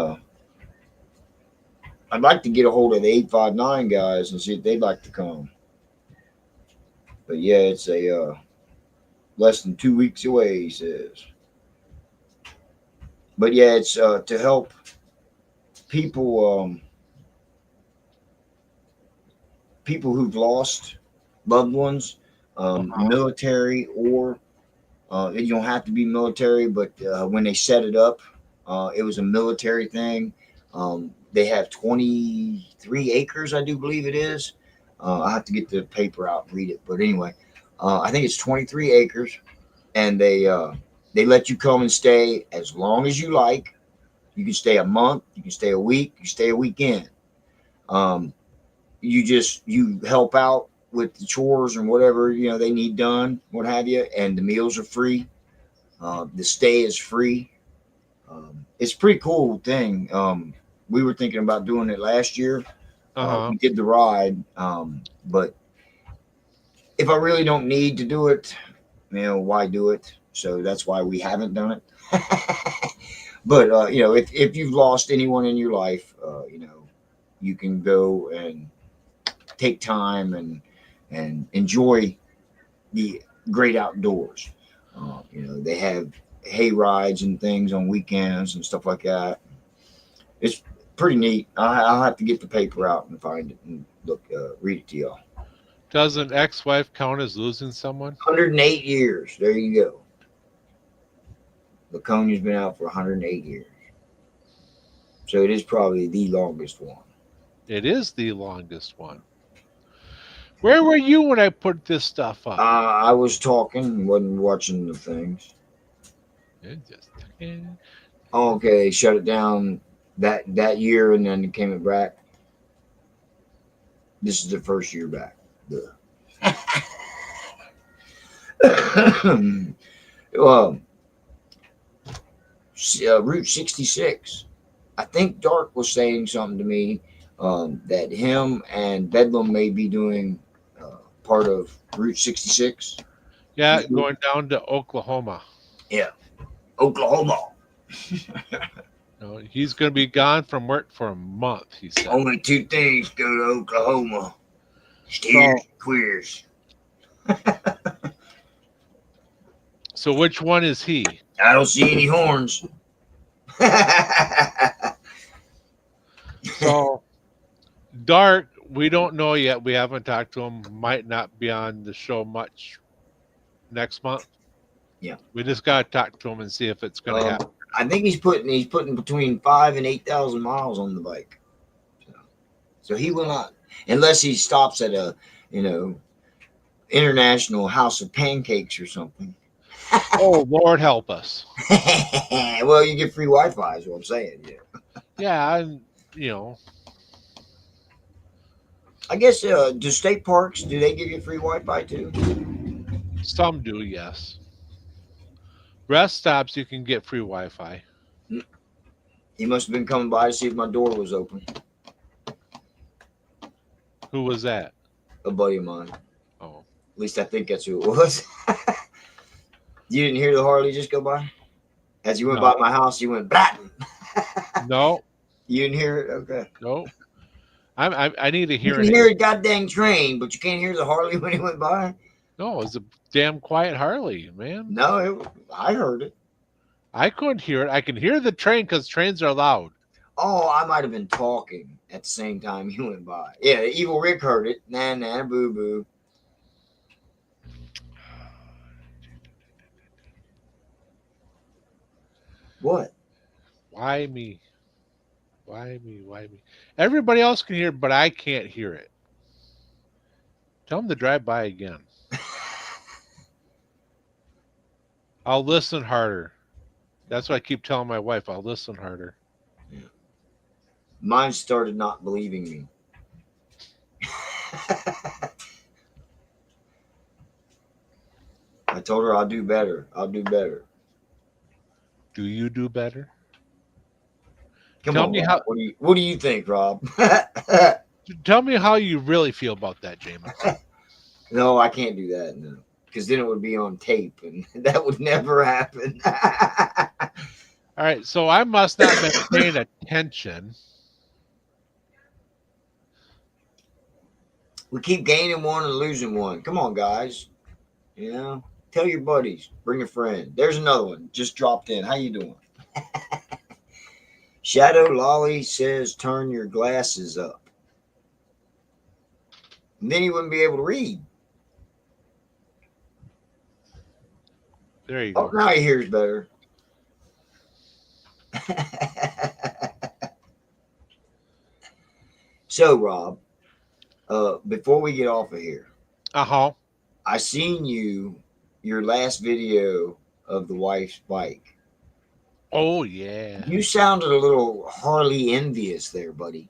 I'd like to get a hold of the 859 guys and see if they'd like to come. But yeah, it's a less than 2 weeks away, he says. But yeah, it's to help people people who've lost loved ones, military, or you don't have to be military, but when they set it up, it was a military thing. They have 23 acres, I do believe it is. I have to get the paper out and read it, but anyway, I think it's 23 acres, and they let you come and stay as long as you like. You can stay a month, you can stay a week, you stay a weekend. You help out with the chores and whatever they need done, what have you, and the meals are free. The stay is free. It's a pretty cool thing. We were thinking about doing it last year. We did the ride, but if I really don't need to do it, why do it? So that's why we haven't done it. But if you've lost anyone in your life, you can go and take time and enjoy the great outdoors. They have hay rides and things on weekends and stuff like that. It's pretty neat. I'll have to get the paper out and find it and read it to y'all. Does an ex-wife count as losing someone? 108 years. There you go. Laconia's been out for 108 years. So it is probably the longest one. It is the longest one. Where were you when I put this stuff up? I was talking, wasn't watching the things. Okay, shut it down that year, and then came it back. This is the first year back. Route 66. I think Dark was saying something to me that him and Bedlam may be doing part of Route 66. Yeah, going down to Oklahoma. Yeah, Oklahoma. No, he's going to be gone from work for a month, he said. Only two things go to Oklahoma: steers, queers. So which one is he? I don't see any horns. So Dark, we don't know yet. We haven't talked to him. Might not be on the show much next month. Yeah, we just got to talk to him and see if it's going to happen. I think he's putting between 5,000 and 8,000 miles on the bike. So he will not, unless he stops at a international house of pancakes or something. Oh, Lord help us. Well, you get free Wi-Fi is what I'm saying. Yeah, I guess do state parks, do they give you free Wi-Fi too? Some do, yes. Rest stops, you can get free Wi-Fi. He must have been coming by to see if my door was open. Who was that? A buddy of mine. Oh. At least I think that's who it was. You didn't hear the Harley just go by? As you went by my house, you went blatting. No. You didn't hear it? Okay. No. I need to hear it. You can hear a goddamn train, but you can't hear the Harley when he went by? No, it was a damn quiet Harley, man. No, I heard it. I couldn't hear it. I can hear the train because trains are loud. Oh, I might have been talking at the same time he went by. Yeah, Evil Rick heard it. Nah, boo, boo. What? Why me? Why me? Why me? Everybody else can hear it, but I can't hear it. Tell them to drive by again. I'll listen harder. That's what I keep telling my wife. I'll listen harder. Mine started not believing me. I told her I'll do better. I'll do better. Do you do better? Come Tell on, me Rob. how. What do you think, Rob? Tell me how you really feel about that, Jamin. No, I can't do that. No, because then it would be on tape, and that would never happen. All right, so I must not have been paying attention. We keep gaining one and losing one. Come on, guys. You know, tell your buddies, bring a friend. There's another one just dropped in. How you doing? Shadow Lolly says, "Turn your glasses up." And then he wouldn't be able to read. There you Oh, go. now he hears better. So, Rob, before we get off of here, I seen your last video of the wife's bike. Oh yeah. You sounded a little Harley envious there, buddy.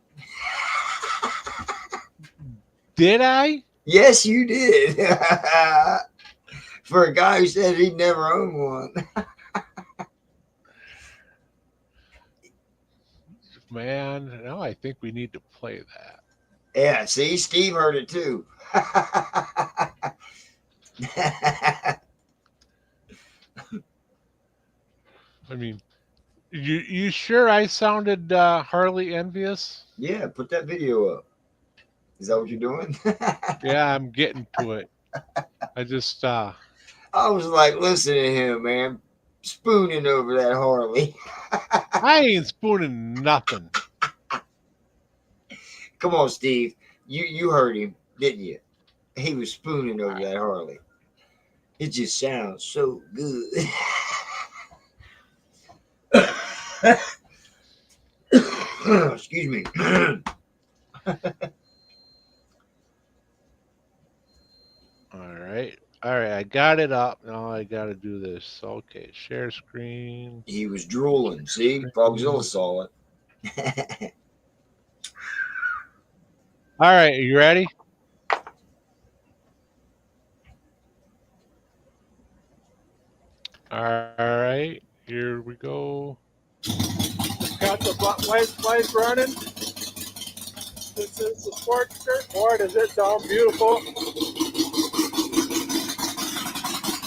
Did I? Yes, you did. For a guy who said he'd never owned one. Man, now I think we need to play that. Yeah, see, Steve heard it too. I mean, you sure I sounded Harley envious? Yeah, put that video up. Is that what you're doing? Yeah, I'm getting to it. I just I was like, listen to him, man. Spooning over that Harley. I ain't spooning nothing. Come on, Steve. You heard him, didn't you? He was spooning over that Harley. It just sounds so good. Excuse me. All right, I got it up. Now I got to do this. Okay, share screen. He was drooling. See, Frogzilla saw it. All right, are you ready? All right, here we go. Got the lights running. This is the Sportster. Boy, does it sound beautiful.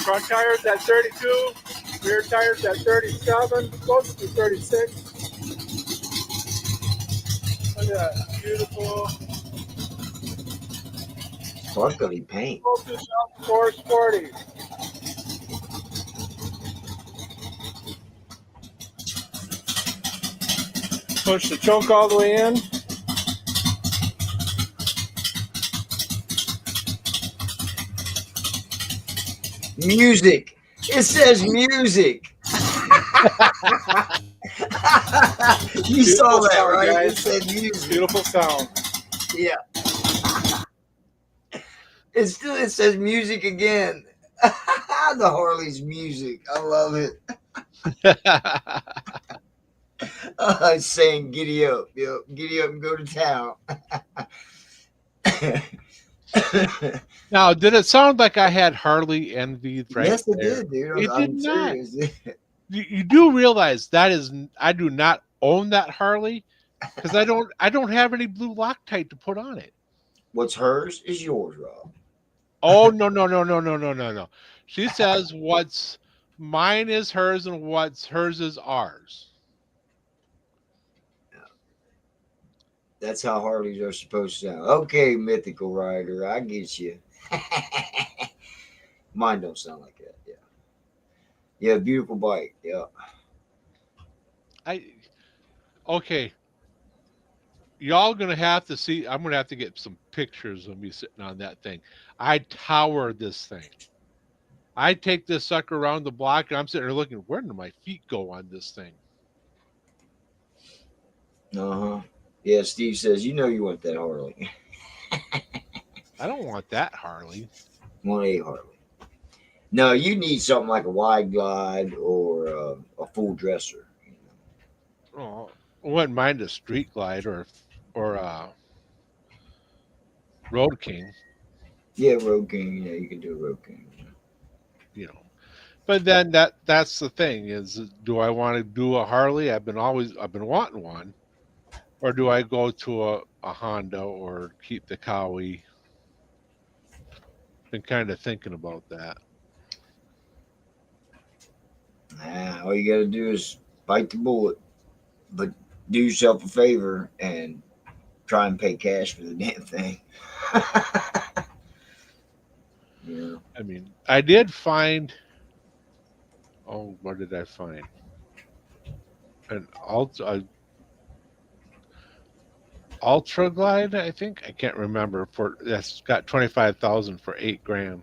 Front tires at 32, rear tires at 37, close to 36. Look at that, beautiful. Sparkly paint. Focus on 440. Push the trunk all the way in. Music. It says music. You saw that, sound, right? guys. It said music. Beautiful sound. Yeah. It says music again. The Harley's music. I love it. It's saying giddy up. Yep. Giddy up and go to town. Now, did it sound like I had Harley envy right Yes, it there? did, dude. It I'm did not. serious. You do realize that is I do not own that Harley because I don't have any blue Loctite to put on it. What's hers is yours, Rob. Oh no. She says what's mine is hers and what's hers is ours. That's how Harleys are supposed to sound. Okay, mythical rider, I get you. Mine don't sound like that. Yeah. Yeah, beautiful bike. Yeah. Okay. Y'all gonna have to see. I'm gonna have to get some pictures of me sitting on that thing. I tower this thing. I take this sucker around the block, and I'm sitting there looking, where do my feet go on this thing? Uh-huh. Yeah, Steve says, you know you want that Harley. I don't want that Harley. Want a Harley. No, you need something like a wide glide or a full dresser. Oh, I wouldn't mind a Street Glide or a Road King, Yeah, Road King. Yeah, you can do a Road King. you know. But then that's the thing is, do I want to do a Harley? I've been wanting one, or do I go to a Honda or keep the Cowie? Been kind of thinking about that. Nah, all you got to do is bite the bullet, but do yourself a favor and try and pay cash for the damn thing. Yeah. I mean, I did find. Oh, what did I find? An Ultra Glide, I think. I can't remember. That's got 25,000 for $8,000.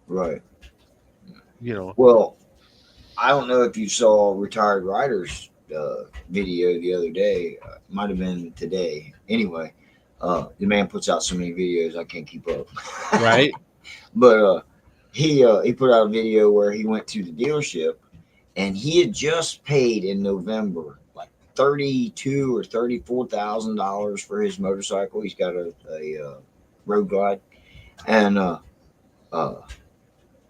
Right. You know. Well, I don't know if you saw Retired Riders video the other day. Might have been today. Anyway, the man puts out so many videos I can't keep up. Right. But he put out a video where he went to the dealership and he had just paid in November like $32,000 or $34,000 for his motorcycle. He's got a Road Glide, and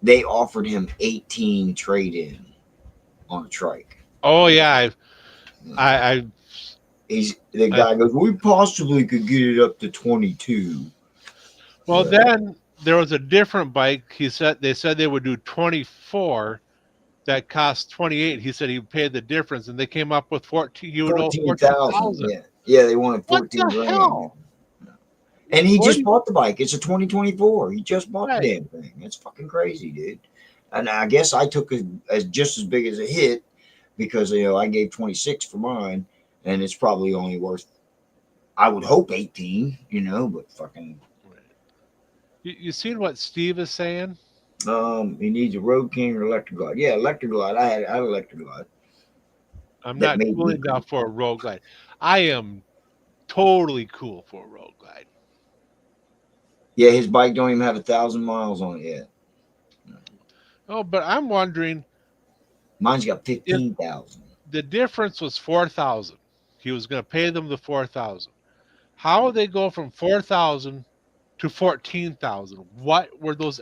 they offered him 18 trade in on a trike. Oh yeah, I He's the guy goes, we possibly could get it up to 22. well, Yeah. then there was a different bike. They said they would do 24. That cost 28. He said he paid the difference, and they came up with 14. You would owe 14,000. Yeah, they wanted What 14 the grand. hell? And he What just do you- bought the bike. It's a 2024. He just bought Right. the damn thing. It's fucking crazy, dude. And I guess I took it as just as big as a hit because I gave 26 for mine, and it's probably only worth, I would hope 18, but fucking. You seen what Steve is saying? He needs a Road King or Electric Glide. Yeah, Electric Glide. I had Electric Glide. I'm That not made cool me enough for a Road Glide. I am totally cool for a Road Glide. Yeah, his bike don't even have 1,000 miles on it yet. Oh, but I'm wondering, Mine's got 15,000. the difference was 4,000. He was going to pay them the 4,000. How would they go from 4,000 to 14,000? What were those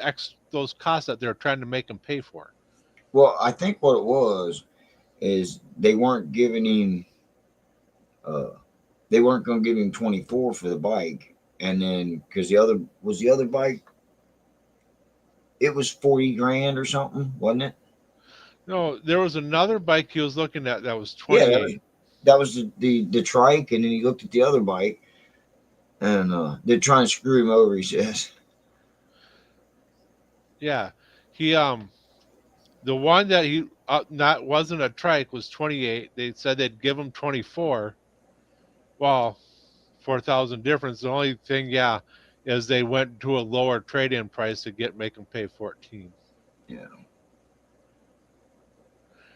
costs that they're trying to make him pay for? Well, I think what it was is they weren't giving him they weren't going to give him 24 for the bike, and then because the other bike, it was 40 grand or something, wasn't it? No, there was another bike he was looking at that was 28. Yeah, that was the trike, and then he looked at the other bike, and they're trying to screw him over, he says. Yeah, he the one that he not wasn't a trike was 28. They said they'd give him 24. Well, 4,000 difference. The only thing, is they went to a lower trade-in price to make him pay 14. Yeah.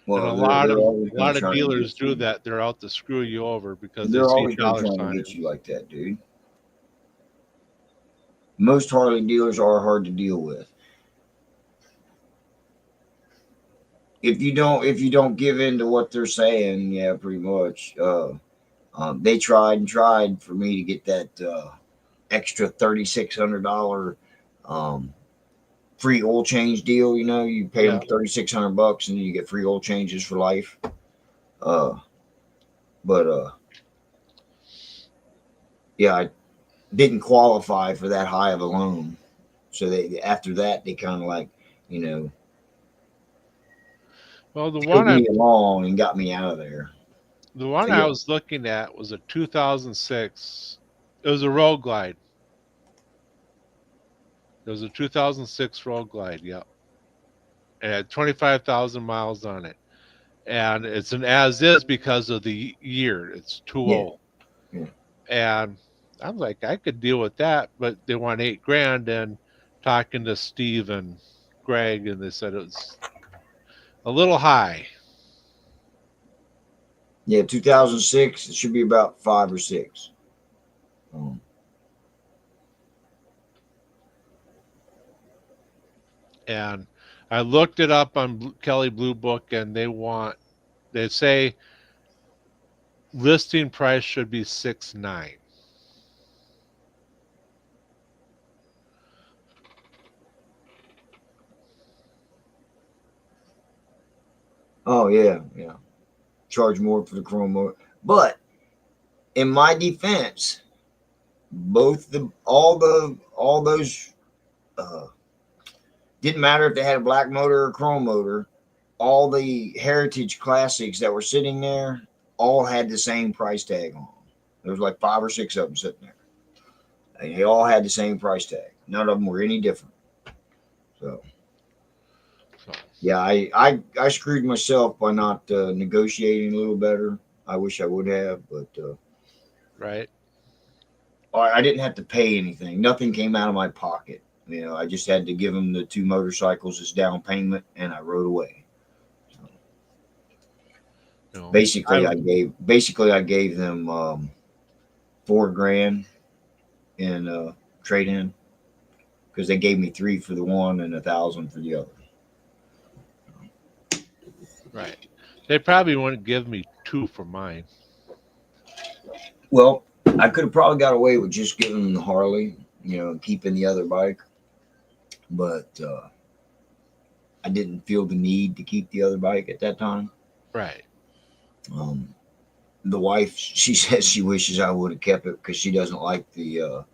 And a lot of dealers do that. They're out to screw you over because they're they see always dollar trying to signs. get you like that, dude. Most Harley dealers are hard to deal with. If you don't give in to what they're saying, yeah, pretty much. They tried and tried for me to get that extra $3,600 free oil change deal. You pay them $3,600 and then you get free oil changes for life. Yeah, I didn't qualify for that high of a loan. So after that they kind of like, Well, the took one me along and got me out of there. The one I was looking at was a 2006. It was a Road Glide. It was a 2006 Road Glide, yep. It had 25,000 miles on it. And it's an as-is because of the year. It's too old. Yeah. And I was like, I could deal with that, but they want $8,000. And talking to Steve and Greg, and they said it was a little high. Yeah, 2006. It should be about 5 or 6. And I looked it up on Kelly Blue Book, and they say listing price should be 6.9. Oh yeah, yeah. Charge more for the chrome motor. But in my defense, all those didn't matter if they had a black motor or a chrome motor. All the Heritage Classics that were sitting there all had the same price tag on them. There was like 5 or 6 of them sitting there. And they all had the same price tag. None of them were any different. So yeah, I screwed myself by not negotiating a little better. I wish I would have, but Right. I didn't have to pay anything. Nothing came out of my pocket. I just had to give them the 2 motorcycles as down payment, and I rode away. No, Basically, I gave them $4,000 in trade in, because they gave me 3 for the one and 1,000 for the other. right. They probably wouldn't give me 2 for mine. Well, I could have probably got away with just giving them the Harley, and keeping the other bike, but I didn't feel the need to keep the other bike at that time. Right. The wife, she says she wishes I would have kept it because she doesn't like the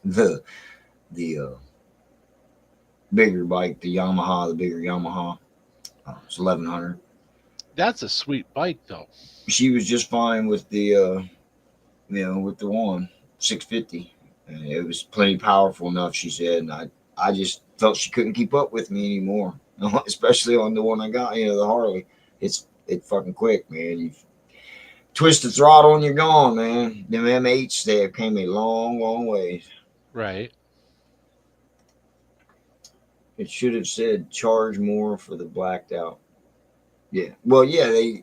the bigger bike, the bigger Yamaha. It's 1100. That's a sweet bike, though. She was just fine with the with the one 650. And it was plenty powerful enough, she said, and I just felt she couldn't keep up with me anymore, especially on the one I got, the Harley. It's fucking quick, man. You twist the throttle and you're gone, man. Them M8s there came a long, long way. Right. It should have said charge more for the blacked out. Yeah. Well, yeah, they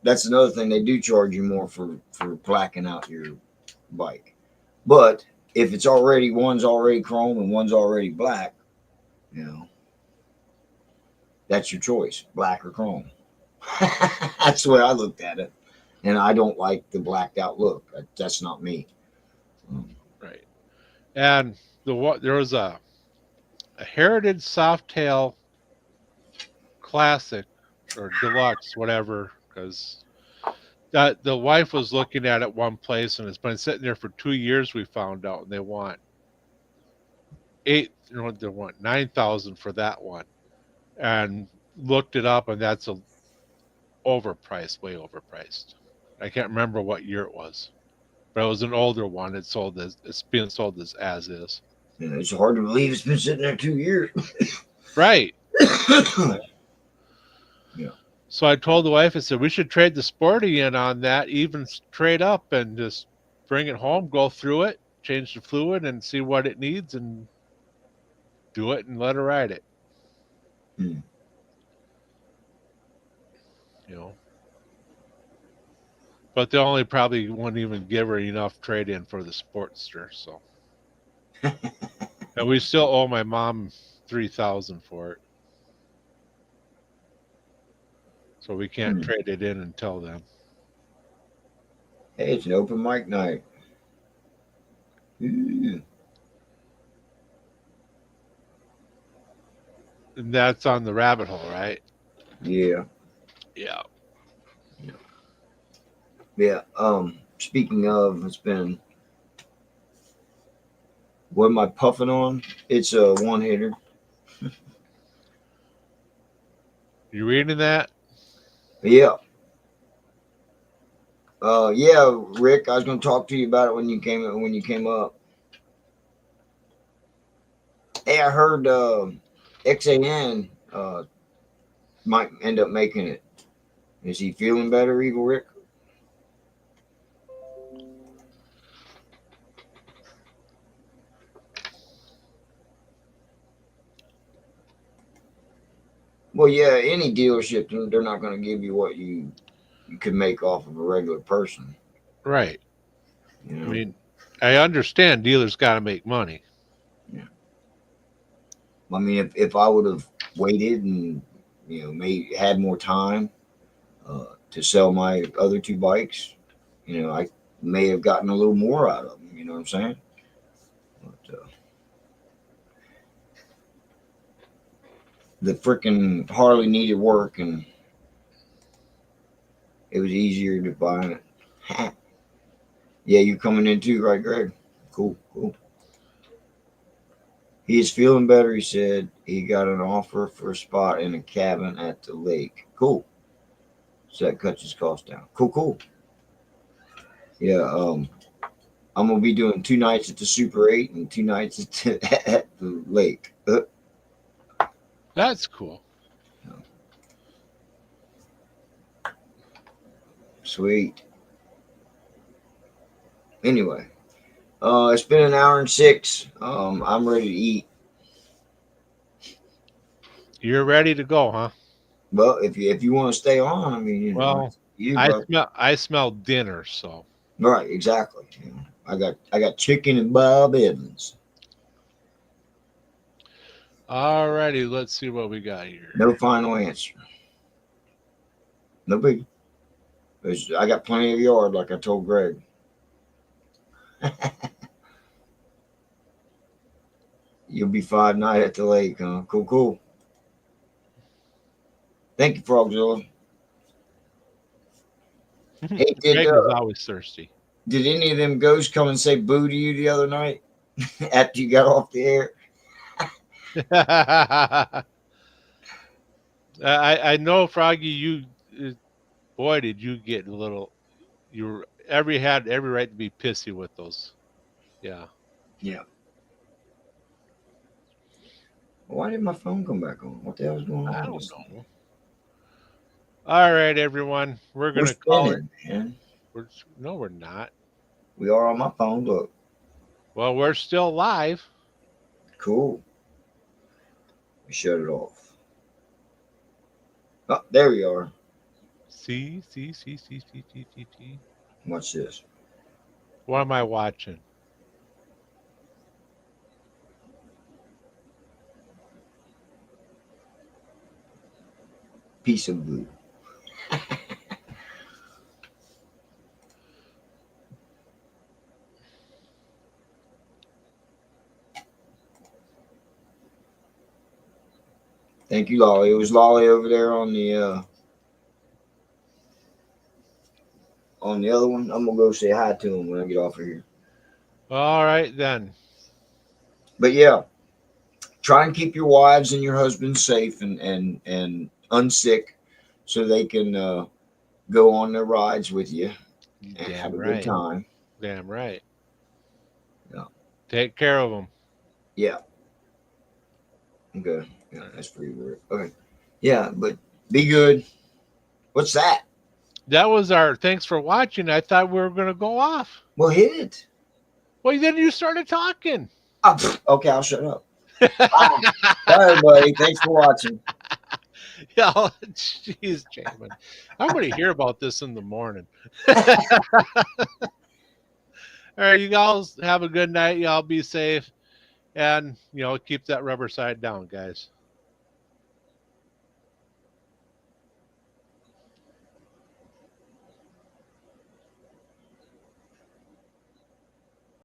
that's another thing. They do charge you more for blacking out your bike. But if one's already chrome and one's already black, that's your choice, black or chrome. That's the way I looked at it. And I don't like the blacked out look. That's not me. Right. And there was a Heritage Softail Classic or Deluxe, whatever, because the wife was looking at it one place, and it's been sitting there for 2 years. We found out, and they want they want 9,000 for that one, and looked it up, and that's way overpriced. I can't remember what year it was, but it was an older one. It's being sold as is. It's hard to believe it's been sitting there 2 years. Right. Yeah. So I told the wife, I said, we should trade the Sporty in on that, even trade up and just bring it home, go through it, change the fluid and see what it needs and do it and let her ride it. Hmm. But they only probably wouldn't even give her enough trade in for the Sportster. So, and we still owe my mom $3,000 for it. So we can't trade it in until then. Hey, it's an open mic night. Ooh. And that's on the rabbit hole, right? Yeah. Yeah. Yeah. Speaking of, what am I puffing on? It's a one hitter. You reading that? Yeah. Yeah, Rick, I was going to talk to you about it when you came up. Hey, I heard XAN might end up making it. Is he feeling better, Eagle Rick? Well, yeah, any dealership, they're not going to give you what you could make off of a regular person. Right. You I know. mean, I understand dealers got to make money. Yeah. I mean, if I would have waited and had more time to sell my other two bikes, I may have gotten a little more out of them. You know what I'm saying? But, the freaking Harley needed work, and it was easier to buy it. Yeah, you coming in too, right, Greg? Cool, cool. He is feeling better. He said he got an offer for a spot in a cabin at the lake. Cool. So that cuts his cost down. Cool, cool. Yeah, I'm gonna be doing 2 nights at the Super 8 and 2 nights at the lake. That's cool. Sweet. Anyway, it's been an hour and 6. I'm ready to eat. You're ready to go, huh? Well, if you want to stay on, I mean, Well, you, bro. I smell dinner, so Right, exactly. I got chicken and Bob Evans. alrighty, let's see what we got here. No final answer. No big. I got plenty of yard, like I told Greg. You'll be 5 night at the lake, huh? Cool, cool. Thank you, Frogzilla. Hey, Greg is always thirsty. did any of them ghosts come and say boo to you the other night after you got off the air? I know, Froggy. Boy, did you get a little. You had every right to be pissy with those. Yeah. Yeah. Why did my phone come back on? What the hell is going on? I don't know. All right, everyone. We're gonna call it. Man. No, we're not. We are on my phone. Look. Well, we're still live. Cool. We shut it off. Oh, there we are. See. Watch this. What am I watching? Piece of boo. Thank you, Lolly. It was Lolly over there on the other one. I'm gonna go say hi to him when I get off of here. All right then. But yeah, try and keep your wives and your husbands safe and unsick, so they can go on their rides with you and have a good time. Damn right. Yeah. Take care of them. Yeah. Okay. Yeah, that's pretty weird. Okay. Yeah, but be good. What's that? That was our thanks for watching. I thought we were going to go off. Well, hit it. Well, then you started talking. Oh, okay, I'll shut up. Bye. Bye, everybody. Thanks for watching. Yeah, jeez, Jamin. I'm going to hear about this in the morning. All right, you guys have a good night. Y'all be safe. And, keep that rubber side down, guys.